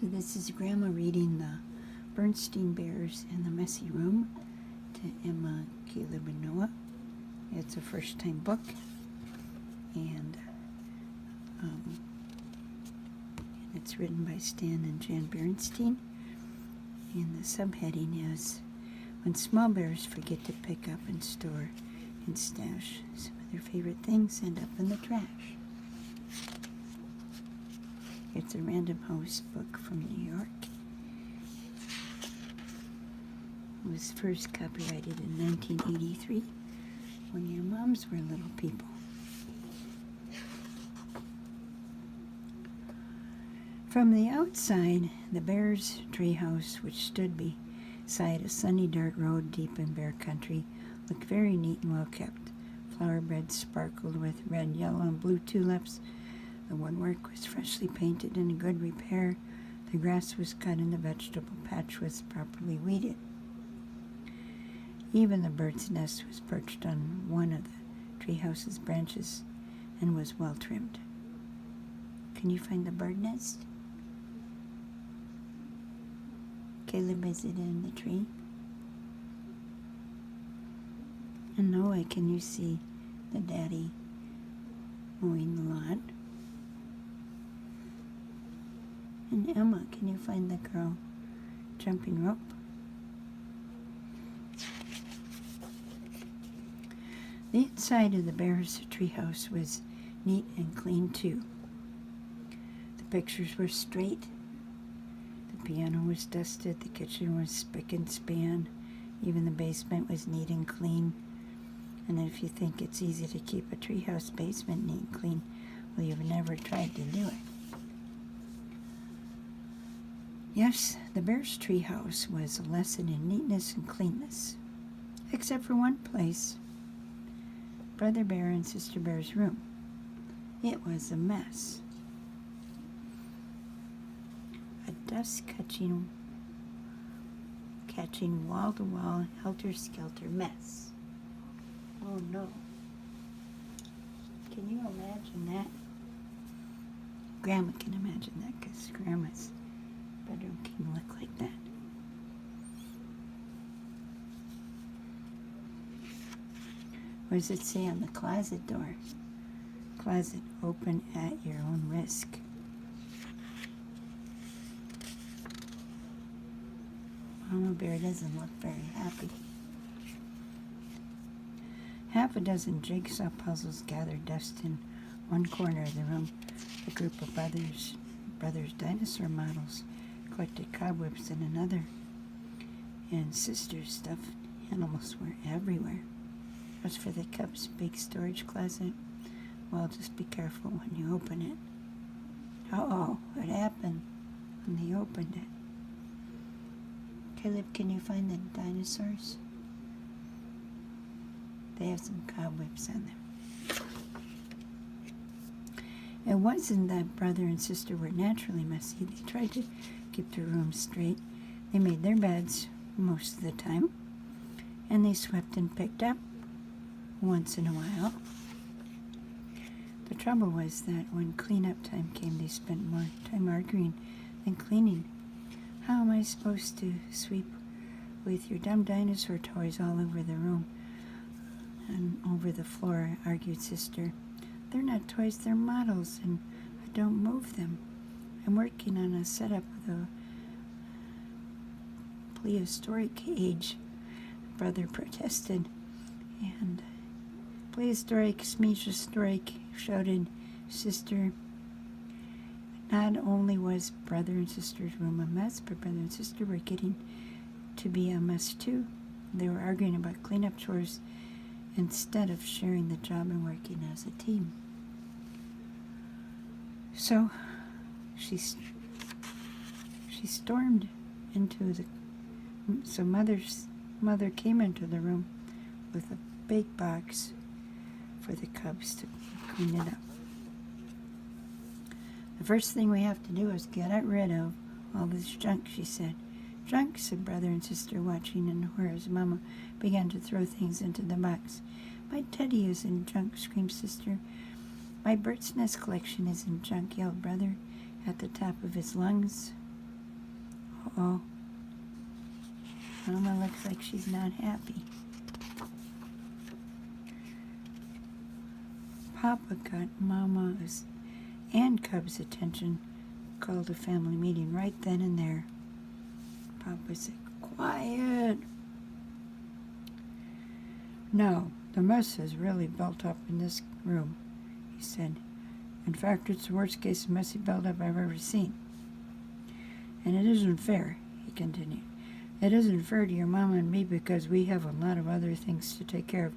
So this is Grandma reading the Berenstain Bears in the Messy Room to Emma, Caleb, and Noah. It's a first-time book, and it's written by Stan and Jan Berenstain. And the subheading is When Small Bears Forget to Pick Up and Store and Stash Some of Their Favorite Things End Up in the Trash. It's a Random House book from New York. It was first copyrighted in 1983, when your moms were little people. From the outside, the Bears' treehouse, which stood beside a sunny dirt road deep in bear country, looked very neat and well kept. Flower beds sparkled with red, yellow, and blue tulips. The woodwork was freshly painted and in good repair. The grass was cut and the vegetable patch was properly weeded. Even the bird's nest was perched on one of the treehouse's branches and was well trimmed. Can you find the bird nest? Caleb, is it in the tree? And Noah, can you see the daddy mowing the lawn? And Emma, can you find the girl jumping rope? The inside of the Bears' treehouse was neat and clean too. The pictures were straight. The piano was dusted. The kitchen was spick and span. Even the basement was neat and clean. And if you think it's easy to keep a treehouse basement neat and clean, well, you've never tried to do it. Yes, the Bears' treehouse was a lesson in neatness and cleanness, except for one place. Brother Bear and Sister Bear's room. It was a mess. A dust-catching wall-to-wall, helter-skelter mess. Oh no. Can you imagine that? Grandma can imagine that, because Grandma's bedroom can look like that. What does it say on the closet door? Closet open at your own risk. Mama Bear doesn't look very happy. Half a dozen jigsaw puzzles gathered dust in one corner of the room. A group of brothers' dinosaur models collected cobwebs in another. And Sister's stuffed animals were everywhere. As for the cup's big storage closet, well, just be careful when you open it. Uh-oh, what happened when they opened it? Caleb, can you find the dinosaurs? They have some cobwebs on them. It wasn't that brother and sister were naturally messy. They tried to keep their rooms straight. They made their beds most of the time, and they swept and picked up once in a while. The trouble was that when cleanup time came, they spent more time arguing than cleaning. How am I supposed to sweep with your dumb dinosaur toys all over the room and over the floor? Argued Sister. They're not toys, they're models, and I don't move them. I'm working on a setup of the prehistoric age, Brother protested. And prehistoric, smehistoric, shouted Sister. Not only was Brother and Sister's room a mess, but Brother and Sister were getting to be a mess too. They were arguing about cleanup chores instead of sharing the job and working as a team. So she stormed into the. So mother came into the room with a big box for the cubs to clean it up. The first thing we have to do is get rid of all this junk, she said. Junk, said Brother and Sister, watching in horror as Mama began to throw things into the box. My teddy is in junk, screamed Sister. My bird's nest collection is in junk, yelled Brother at the top of his lungs. Uh-oh. Mama looks like she's not happy. Papa got Mama's and Cub's attention, called a family meeting right then and there. Papa said, "Quiet." "No, the mess has really built up in this room," he said. "In fact, it's the worst case of messy buildup I've ever seen. And it isn't fair," he continued. "It isn't fair to your mama and me because we have a lot of other things to take care of.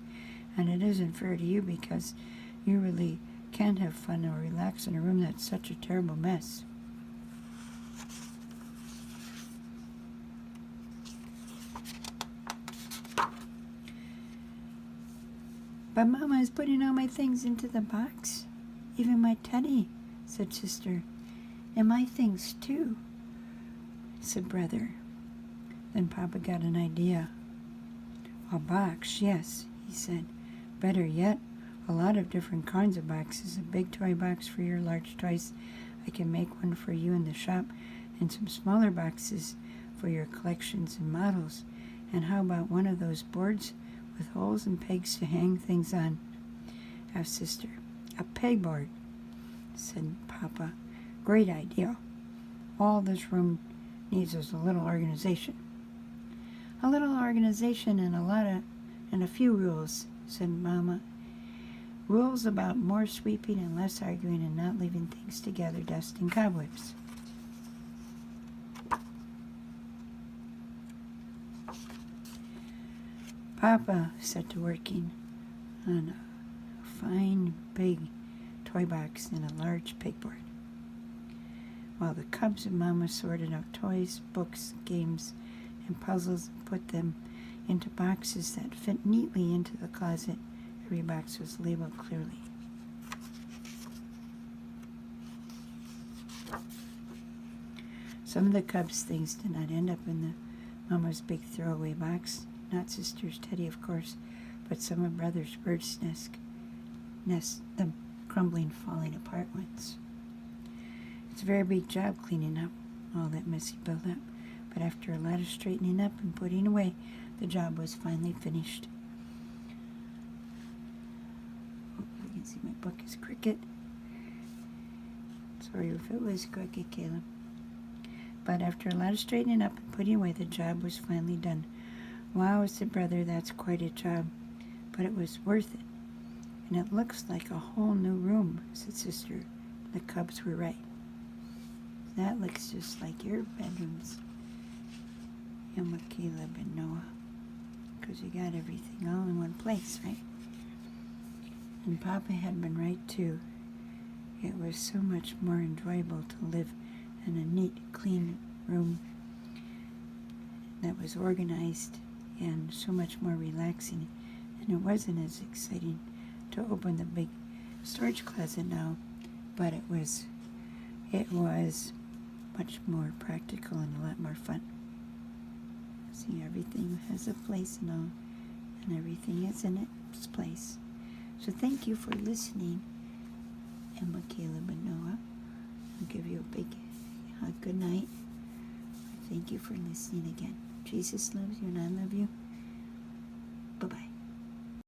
And it isn't fair to you because you really can't have fun or relax in a room that's such a terrible mess." "But Mama is putting all my things into the box. Even my teddy," said Sister. "And my things, too," said Brother. Then Papa got an idea. "A box, yes," he said. "Better yet, a lot of different kinds of boxes. A big toy box for your large toys. I can make one for you in the shop. And some smaller boxes for your collections and models. And how about one of those boards with holes and pegs to hang things on?" asked Sister. "A pegboard," said Papa. "Great idea. All this room needs is a little organization." "A little organization and a few rules," said Mama. "Rules about more sweeping and less arguing and not leaving things together, dust and cobwebs." Papa set to working on a fine big toy box and a large pegboard, while the Cubs and Mama sorted out toys, books, games, and puzzles and put them into boxes that fit neatly into the closet. Every box was labeled clearly. Some of the Cubs' things did not end up in the Mama's big throwaway box. Not Sister's teddy, of course, but some of Brother's bird's nest, the crumbling, falling apart ones. It's a very big job cleaning up all that messy buildup, but after a lot of straightening up and putting away, the job was finally finished. Hopefully you can see my book is crooked. Sorry if it was crooked, Caleb. But after a lot of straightening up and putting away, the job was finally done. "Wow," said Brother, "that's quite a job, but it was worth it. And it looks like a whole new room," said Sister. The Cubs were right. "That looks just like your bedrooms, Emma, Caleb, and Noah, because you got everything all in one place, right?" And Papa had been right, too. It was so much more enjoyable to live in a neat, clean room that was organized and so much more relaxing. And it wasn't as exciting to open the big storage closet now, but it was much more practical and a lot more fun. See, everything has a place and all, and everything is in its place. So thank you for listening, Emma, Caleb, and Noah. I'll give you a big hug. Good night. Thank you for listening again. Jesus loves you and I love you.